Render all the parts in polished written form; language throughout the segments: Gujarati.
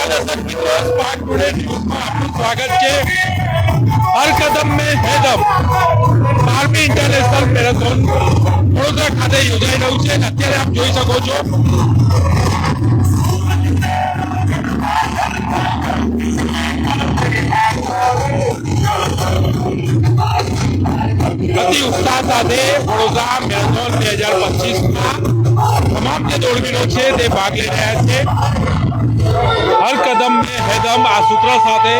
नमस्कार दर्शक मित्रों, स्पार्क टुडे न्यूज में आपનું સ્વાગત છે। હર કદમ में है दम 12મી ઇન્ટરનેશનલ મેરેથોન વડોદરા ખાતે યોજાઈ રહ્યું છે। અત્યારે આપ જોઈ શકો છો અતિ ઉત્સાહ સાથે વડોદરા મેરેથોન 2025 તમામ જે દોડવીરો છે તે ભાગ લઈ રહ્યા છે। હર કદમ में है दम આ સૂત્ર સાથે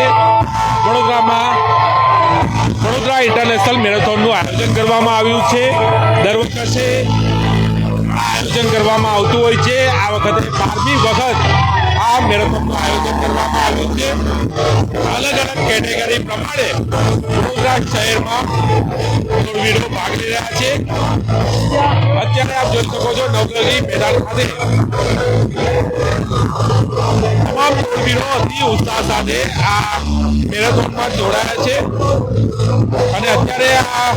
વડોદરા ઇન્ટરનેશનલ મેરેથોનનું આયોજન કરવામાં આવ્યું છે। દર વખતે આ આયોજન કરવામાં આવતું હોય છે। આ વખતે 12મી વખત આ મેરેથોનનું આયોજન કરવામાં આવ્યું છે। અલગ અલગ કેટેગરી પ્રમાણે વડોદરા શહેરમાં દોડવીરો ભાગ લઈ રહ્યા છે। અત્યારે આપ જોઈ શકો છો નવલગી મેદાન ખાતે તમામ દોડવીરો અતિ ઉત્સાહ સાથે આ મેરેથોનમાં જોડાયા છે અને અત્યારે આ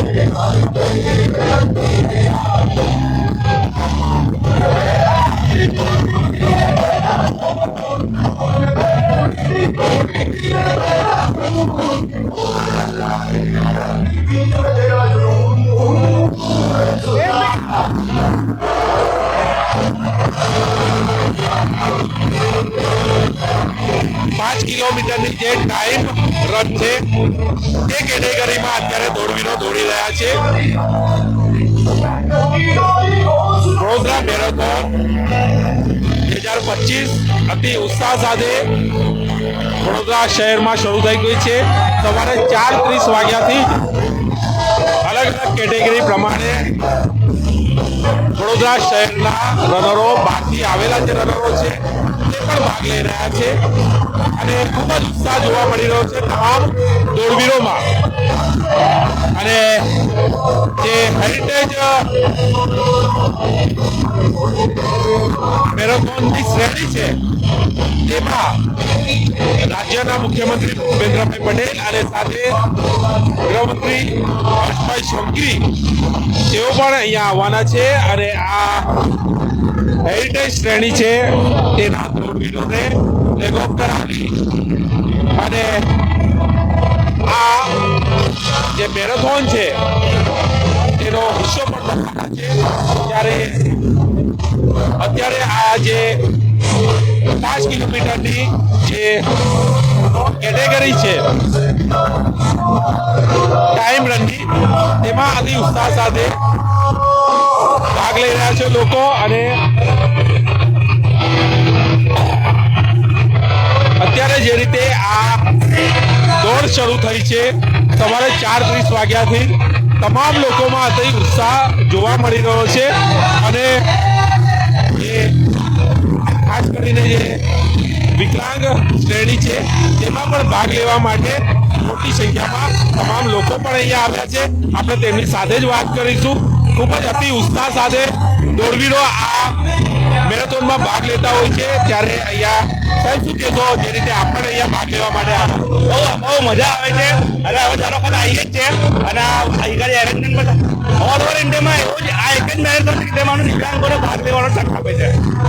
5 કિલોમીટરની જે ટાઈમ રન છે તે કેટેગરીમાં અત્યારે દોડવીરો દોડી રહ્યા છે। વડોદરા મેરેથોન 2025 અતિ ઉત્સાહ સાથે વડોદરા શહેરમાં શરૂ થઈ ગઈ છે। સવારે 4:30 વાગ્યાથી અલગ અલગ કેટેગરી પ્રમાણે વડોદરા શહેરના રનરો બહારથી આવેલા જે રનરો છે તે પણ ભાગ લઈ રહ્યા છે અને ખૂબ જ ઉત્સાહ જોવા મળી રહ્યો છે તમામ દોડવીરોમાં। અને જે હેરિટેજ મેરેથોનની શ્રેણી છે તેમાં રાજ્યના મુખ્યમંત્રી ભૂપેન્દ્રભાઈ પટેલ અને સાથે ગૃહમંત્રી હર્ષભાઈ સંઘવી તેઓ પણ અહીંયા આવવાના છે અને આ હેરિટેજ શ્રેણી છે તેના દોડવીરોને લેગ ઓફ કરાવી અને આ જે મેરેથોન છે તેનો હિસ્સો પણ બનવાના છે। ત્યારે અત્યારે આ જે 5 કિલોમીટરની જે કેટેગરી છે ટાઈમ રનની તેમાં અતિ ઉત્સાહ સાથે ભાગ લઈ રહ્યા છે લોકો અને અત્યારે જે રીતે આ દોડ શરૂ થઈ છે સવારે 4:30 વાગ્યાથી તમામ લોકોમાં અતિ ઉત્સાહ જોવા મળી રહ્યો છે અને જે ખાસ કરીને જે વિકલાંગ શ્રેણી છે તેમાં પણ ભાગ લેવા માટે મોટી સંખ્યામાં તમામ લોકો પણ અહીંયા આવ્યા છે। આપણે તેમની સાથે જ વાત કરીશું। ખૂબ જ અતિ ઉત્સાહ સાથે દોડવીરો આ મેરેથોનમાં ભાગ લેતા હોય છે। ત્યારે અહીંયા સાહેબ શું કહેશો જે રીતે આપણે અહીંયા ભાગ લેવા માટે બહુ મજા આવે છે અને હવે દર વખત આવીએ જ છે અને આગળ એરેન્જમેન્ટ બધા ઓલ ઓવર ઇન્ડિયામાં એવું જ આ એક જ મેરેથોન છે તેમાં દિવ્યાંગોને ભાગ લેવાનો તક આપે છે।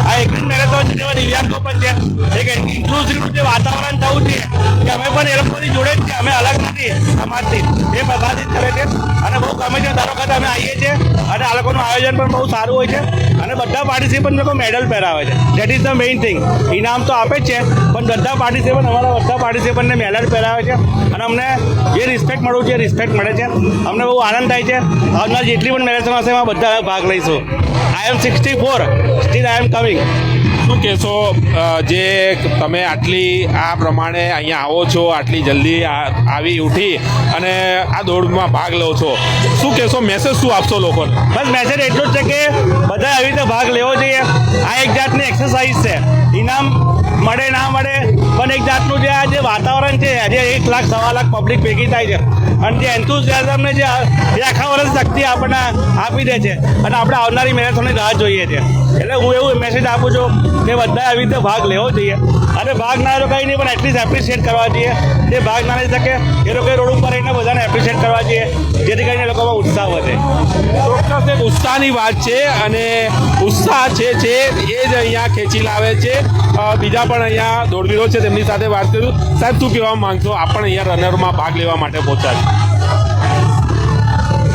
આ એક જ મેરેથોન છે તેમાં દિવ્યાંગો પણ છે। એક ઇન્ક્લુઝિવ જે વાતાવરણ થવું છે કે અમે પણ એ લોકોની જોડે જ છે, અમે અલગ નથી સમાજથી, એ પ્રકાશિત કરે છે અને બહુ ગમે છે। દર વખત અમે આવીએ છીએ અને આ લોકોનું આયોજન પણ બહુ સારું હોય છે અને બધા પાર્ટિસિપન્ટ લોકો મેડલ પહેરાવે છે। That is the main thing. ઇનામ તો આપે જ છે પણ બધા પાર્ટિસિપન્ટ અમારા બધા પાર્ટિસિપન્ટને મેડલ પહેરાવે છે અને અમને જે રિસ્પેક્ટ મળવું છે એ રિસ્પેક્ટ મળે છે। અમને બહુ આનંદ થાય છે। આવનાર જેટલી પણ મેરેથોન હશે એમાં બધા ભાગ લઈશું। આઈ એમ 64 સ્ટીલ આઈ એમ કમિંગ। શું કહેશો જે તમે આટલી આ પ્રમાણે અહીંયા આવો છો, આટલી જલ્દી આવી ઉઠી અને આ દોડમાં ભાગ લો છો, શું કહેશો? મેસેજ શું આપશો લોકોને? બસ મેસેજ એટલું જ છે કે બધા આવી રીતે ભાગ લેવો જોઈએ। આ એક જાતની એક્સરસાઇઝ છે। ઇનામ મળે ના મળે પણ એક જાતનું જે આ જે વાતાવરણ છે આજે 1 લાખ 1.25 લાખ પબ્લિક ભેગી થાય છે અને જે એન્થુઝિયાઝમને જે આખા વર્ષ શક્તિ આપણને આપી દે છે અને આપણે આવનારી મેરેથોનની રાહ જોઈએ છીએ. એટલે હું એવું મેસેજ આપું છું કે બધાએ આવી રીતે ભાગ લેવો જોઈએ અને ભાગ ના તો કંઈ નહીં પણ એટલીસ્ટ એપ્રિશિએટ કરવા જોઈએ. જે ભાગ ના લઈ શકે એ લોકો રોડ ઉપર રહીને બધાને એપ્રિશિએટ કરવા જોઈએ જેથી કરીને લોકોમાં ઉત્સાહ વધે. ચોક્કસ એક ઉત્સાહની વાત છે અને ઉત્સાહ છે એ જ અહીંયા ખેંચી લાવે છે. બીજા પણ અહીંયા દોડવીરો છે તેમની સાથે વાત કરું. સાહેબ શું કહેવા માંગશો? આપ પણ અહીંયા રનરમાં ભાગ લેવા માટે પહોંચ્યા છો.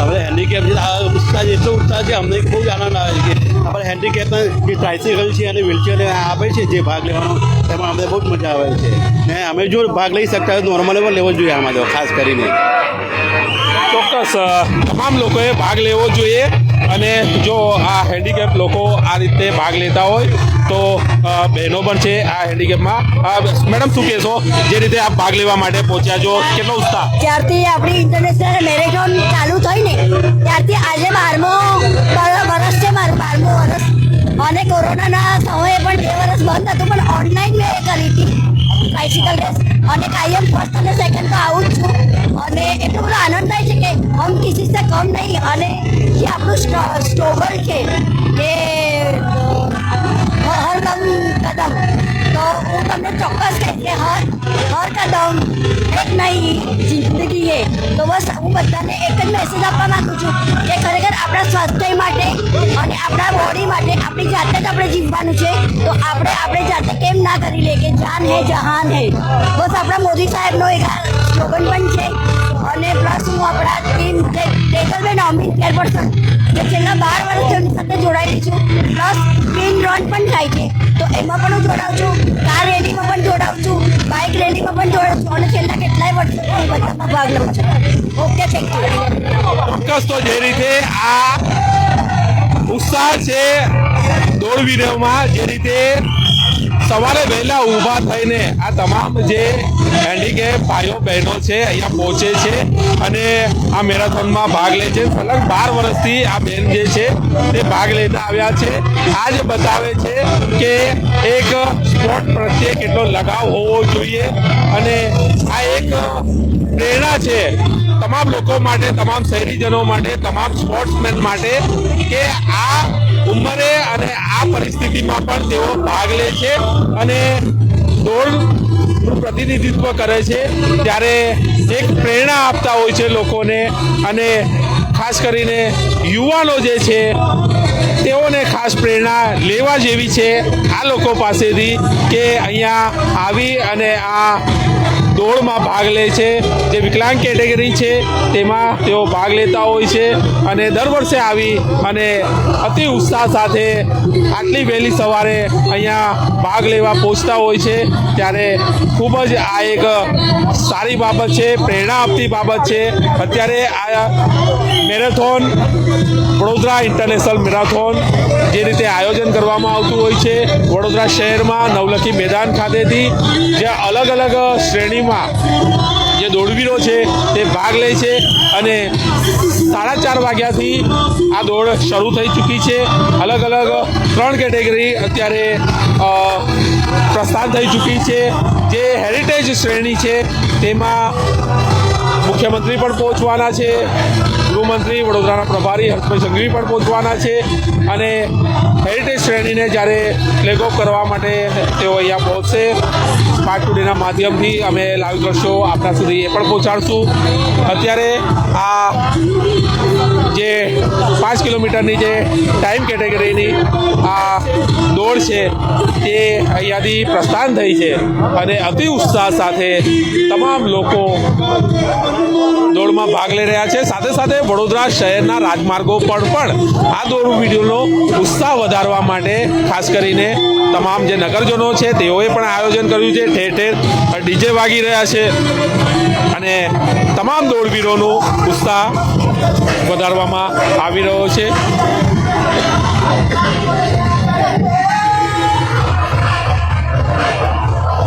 હવે હેન્ડીકેપ છે આ ઉત્સાહ એટલો ઉત્સાહ છે અમને બહુ જ આનંદ આવે છે કે આપણે હેન્ડીકેપના જે ટ્રાયસિકલ છે અને વ્હીલચેર આપે છે જે ભાગ લેવાનો તેમાં અમને બહુ જ મજા આવે છે ને અમે જો ભાગ લઈ શકતા હોય નોર્મલી પણ લેવો જ જોઈએ આમાં તો ખાસ કરીને. ચોક્કસ તમામ લોકોએ ભાગ લેવો જોઈએ અને જો આ હેન્ડીકેપ લોકો આ રીતે ભાગ લેતા હોય તો બહેનો પણ છે આ હેન્ડીકેપમાં. મેડમ શું કહેશો જે રીતે આપ ભાગ લેવા માટે પહોંચ્યા છો, કેટલો ઉત્સાહ? જ્યારથી આપણી ઇન્ટરનેશનલ મેરેથોન ચાલુ થઈ ને ત્યારથી આજે 12મો વર્ષ છે મારું 12મું વર્ષ અને કોરોનાના સમયે પણ 2 વર્ષ બંધ હતું પણ ઓનલાઈન મેં એ કરી હતી બાઇસિકલ રેસ અને કાયમ ફર્સ્ટ અને સેકન્ડ તો આવું જ છું અને એટલો બધો આનંદ થાય છે કે હમ કિસી સે કમ નહીં અને જે આપણું સ્ટ્રગલ છે કે હર કદમ તો હું તમને ચોક્કસ કહીશ કે હર કદમ એક નઈ જિંદગી છે. તો બસ હું બધાને એક જ મેસેજ આપવા માંગુ છું કે ખરેખર આપણા સ્વાસ્થ્ય માટે અને આપણા બોડી માટે આપણી જાતે જ આપણે જીવવાનું છે તો આપણે જાતે કેમ ના કરી લે કે જાન હે જહાન હે. બસ આપણા મોદી સાહેબનો એક સ્લોગન પણ છે અને પ્લસ હું આપણા ટીમ તેજલબેન અમિત ચેરપર્સન જે છેલ્લા 12 વર્ષથી એમની સાથે જોડાયેલી છું પ્લસ સ્પિન રન પણ થાય છે તો એમાં પણ હું જોડાઉં છું, કાર રેલીમાં પણ જોડાઉં છું, બાઇક રેલીમાં પણ જોડાઉં છું અને છેલ્લા કેટલાય વર્ષોથી હું બધામાં ભાગ લઉં છું. Okay, thank you. ચોક્કસ તો જે રીતે આ ઉત્સાહ છે દોડવીરોમાં, જે રીતે સવારે વહેલા ઊભા થઈને આ તમામ જે હેન્ડીકેપ ભાઈઓ બહેનો છે અહીંયા પહોંચે છે અને આ મેરેથોનમાં ભાગ લે છે. સલગ 12 વર્ષથી આ બેન જે છે તે ભાગ લેતા આવ્યા છે. આ જ બતાવે છે કે એક સ્પોર્ટ પ્રત્યે કેટલો લગાવ હોવો જોઈએ અને આ એક પ્રેરણા છે તમામ લોકો માટે, તમામ શહેરીજનો માટે, તમામ સ્પોર્ટ્સમેન માટે કે આ ઉંમરે અને આ પરિસ્થિતિમાં પણ તેઓ ભાગ લે છે અને દોડનું પ્રતિનિધિત્વ કરે છે ત્યારે એક પ્રેરણા આપતા હોય છે લોકોને અને ખાસ કરીને યુવાનો જે છે તેઓને ખાસ પ્રેરણા લેવા જેવી છે આ લોકો પાસેથી કે અહીંયા આવી અને આ દોડમાં ભાગ લે છે. જે વિકલાંગ કેટેગરી છે તેમાં તેઓ ભાગ લેતા હોય છે અને દર વર્ષે આવી અને અતિ ઉત્સાહ સાથે આટલી વહેલી સવારે અહીંયા ભાગ લેવા પહોંચતા હોય છે ત્યારે ખૂબ જ આ એક સારી બાબત છે, પ્રેરણા આપતી બાબત છે. અત્યારે આ મેરેથોન વડોદરા ઇન્ટરનેશનલ મેરેથોન જે રીતે આયોજન કરવામાં આવતું હોય છે વડોદરા શહેરમાં નવલખી મેદાન ખાતેથી, જ્યાં અલગ અલગ શ્રેણીમાં જે દોડવીરો છે તે ભાગ લે છે અને 4:30 વાગ્યાથી આ દોડ શરૂ થઈ ચૂકી છે. અલગ અલગ 3 કેટેગરી અત્યારે પ્રસ્થાન થઈ ચૂકી છે. જે હેરિટેજ શ્રેણી છે તેમાં મુખ્યમંત્રી પણ પહોંચવાના છે, ગૃહમંત્રી વડોદરાના પ્રભારી હર્ષભાઈ સંઘવી પણ પહોંચવાના છે અને હેરિટેજ શ્રેણીને જ્યારે ફ્લેગ ઓફ કરવા માટે તેઓ અહીંયા પહોંચશે. સ્માર્ટ ટુડેના માધ્યમથી અમે લાઈવ દ્રશ્યો આપણા સુધી એ પણ પહોંચાડશું. અત્યારે આ જે 5 કિલોમીટરની જે ટાઈમ કેટેગરીની આ દોડ છે તે અહીંયાથી પ્રસ્થાન થઈ છે અને અતિ ઉત્સાહ સાથે તમામ લોકો દોડમાં ભાગ લઈ રહ્યા છે. સાથે સાથે વડોદરા શહેરના રાજમાર્ગો પર પણ આ દોડ વિડીયોનો ઉત્સાહ વધારવા માટે ખાસ કરીને તમામ જે નગરજનો છે તેઓએ પણ આયોજન કર્યું છે. ઠેર ઠેર ડીજે વાગી રહ્યા છે અને તમામ દોડવીરોનો ઉત્સાહ વધારવામાં આવી રહ્યો છે.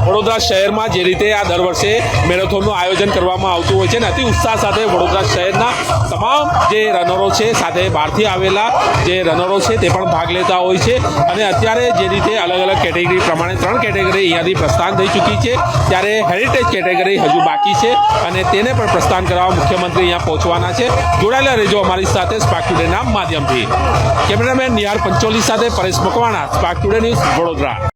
વડોદરા વડોદરા શહેરમાં જે રીતે આ દર વર્ષે મેરેથોનનું આયોજન કરવામાં આવતું હોય છે ને અતિ ઉત્સાહ સાથે વડોદરા શહેરના તમામ જે રનરો છે સાથે બહારથી આવેલા જે રનરો છે તે પણ ભાગ લેતા હોય છે અને અત્યારે જે રીતે અલગ અલગ કેટેગરી પ્રમાણે 3 કેટેગરી અહીંયાથી પ્રસ્થાન થઈ ચૂકી છે ત્યારે હેરિટેજ કેટેગરી હજુ બાકી છે અને તેને પણ પ્રસ્થાન કરવા મુખ્યમંત્રી અહીંયા પહોંચવાના છે. જોડાયેલા રહેજો અમારી સાથે સ્પાર્ક ટુડેના માધ્યમથી. કેમેરામેન નિહાર પંચોલી સાથે Paresh Makwana, spark today news, Vadodara.